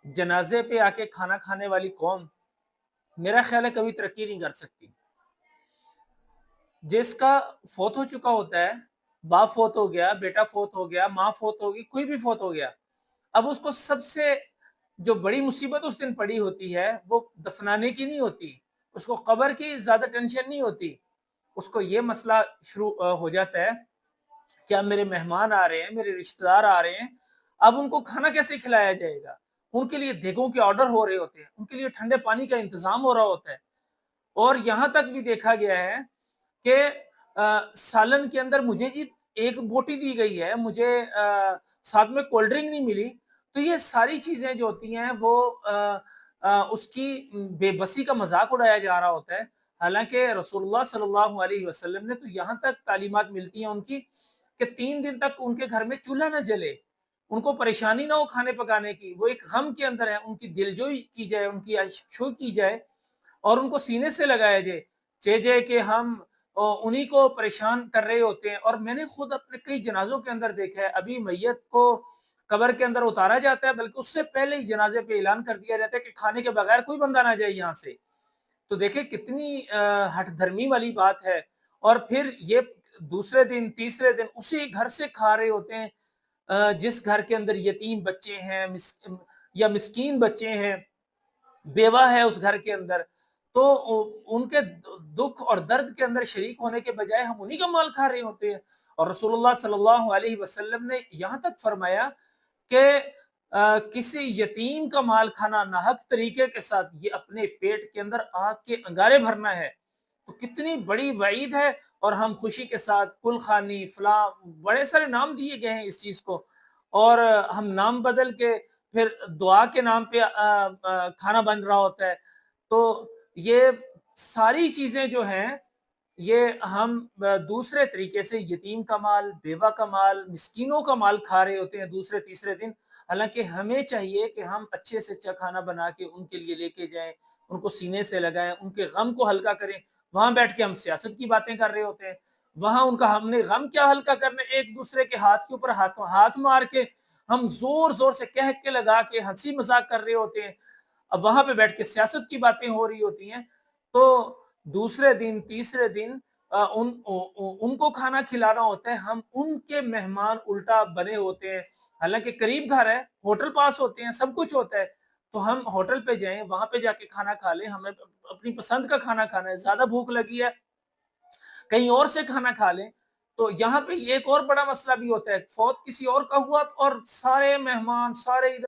جنازے پہ آ کے کھانا کھانے والی قوم میرا خیال ہے کبھی ترقی نہیں کر سکتی۔ جس کا فوت ہو چکا ہوتا ہے، باپ فوت ہو گیا، بیٹا فوت ہو گیا، ماں فوت ہو گئی، کوئی بھی فوت ہو گیا، اب اس کو سب سے جو بڑی مصیبت اس دن پڑی ہوتی ہے وہ دفنانے کی نہیں ہوتی، اس کو قبر کی زیادہ ٹینشن نہیں ہوتی، اس کو یہ مسئلہ شروع ہو جاتا ہے کہ اب میرے مہمان آ رہے ہیں، میرے رشتہ دار آ رہے ہیں، اب ان کو کھانا کیسے کھلایا جائے گا؟ ان کے لیے دیگوں کے آرڈر ہو رہے ہوتے ہیں، ان کے لیے ٹھنڈے پانی کا انتظام ہو رہا ہوتا ہے، اور یہاں تک بھی دیکھا گیا ہے کہ سالن کے اندر مجھے جی ایک بوٹی دی گئی ہے، مجھے ساتھ میں کولڈ ڈرنک نہیں ملی، تو یہ ساری چیزیں جو ہوتی ہیں وہ اس کی بے بسی کا مذاق اڑایا جا رہا ہوتا ہے۔ حالانکہ رسول اللہ صلی اللہ علیہ وسلم نے تو یہاں تک تعلیمات ملتی ہیں ان کی کہ 3 دن تک ان کے گھر میں چولہا نہ جلے، ان کو پریشانی نہ ہو کھانے پکانے کی، وہ ایک غم کے اندر ہے، ان کی دلجوئی کی جائے، ان کی اشک کی جائے اور ان کو سینے سے لگایا جائے جے کہ ہم انہی کو پریشان کر رہے ہوتے ہیں۔ اور میں نے خود اپنے کئی جنازوں کے اندر دیکھا ہے، ابھی میت کو قبر کے اندر اتارا جاتا ہے بلکہ اس سے پہلے ہی جنازے پہ اعلان کر دیا جاتا ہے کہ کھانے کے بغیر کوئی بندہ نہ جائے یہاں سے۔ تو دیکھیں کتنی ہٹ دھرمی والی بات ہے، اور پھر یہ دوسرے دن تیسرے دن اسی گھر سے کھا رہے ہوتے ہیں جس گھر کے اندر یتیم بچے ہیں یا مسکین بچے ہیں، بیوہ ہے اس گھر کے اندر، تو ان کے دکھ اور درد کے اندر شریک ہونے کے بجائے ہم انہی کا مال کھا رہے ہوتے ہیں۔ اور رسول اللہ صلی اللہ علیہ وسلم نے یہاں تک فرمایا کہ کسی یتیم کا مال کھانا ناحق طریقے کے ساتھ یہ اپنے پیٹ کے اندر آگ کے انگارے بھرنا ہے۔ تو کتنی بڑی وعید ہے، اور ہم خوشی کے ساتھ کل خانی فلاں بڑے سارے نام دیے گئے ہیں اس چیز کو، اور ہم نام بدل کے پھر دعا کے نام پہ کھانا بن رہا ہوتا ہے۔ تو یہ ساری چیزیں جو ہیں یہ ہم دوسرے طریقے سے یتیم کا مال، بیوہ کا مال، مسکینوں کا مال کھا رہے ہوتے ہیں دوسرے تیسرے دن، حالانکہ ہمیں چاہیے کہ ہم اچھے سے اچھا کھانا بنا کے ان کے لیے لے کے جائیں، ان کو سینے سے لگائیں، ان کے غم کو ہلکا کریں۔ وہاں بیٹھ کے ہم سیاست کی باتیں کر رہے ہوتے ہیں، وہاں ان کا ہم نے غم کیا ہلکا کرنا، ایک دوسرے کے ہاتھ کے اوپر ہاتھ مار کے ہم زور زور سے کہہ کے لگا کے ہنسی مذاق کر رہے ہوتے ہیں، اب وہاں پہ بیٹھ کے سیاست کی باتیں ہو رہی ہوتی ہیں۔ تو دوسرے دن تیسرے دن ان کو کھانا کھلانا ہوتا ہے، ہم ان کے مہمان الٹا بنے ہوتے ہیں، حالانکہ قریب گھر ہے، ہوٹل پاس ہوتے ہیں، سب کچھ ہوتا ہے، تو ہم ہوٹل پہ جائیں، وہاں پہ جا کے کھانا کھا لیں، ہمیں اپنی پسند کا کھانا کھانا ہے، زیادہ بھوک لگی ہے کہیں اور سے کھانا کھا لیں۔ تو یہاں پہ ایک اور بڑا مسئلہ بھی ہوتا ہے، فوت کسی اور کا ہوا اور سارے مہمان سارے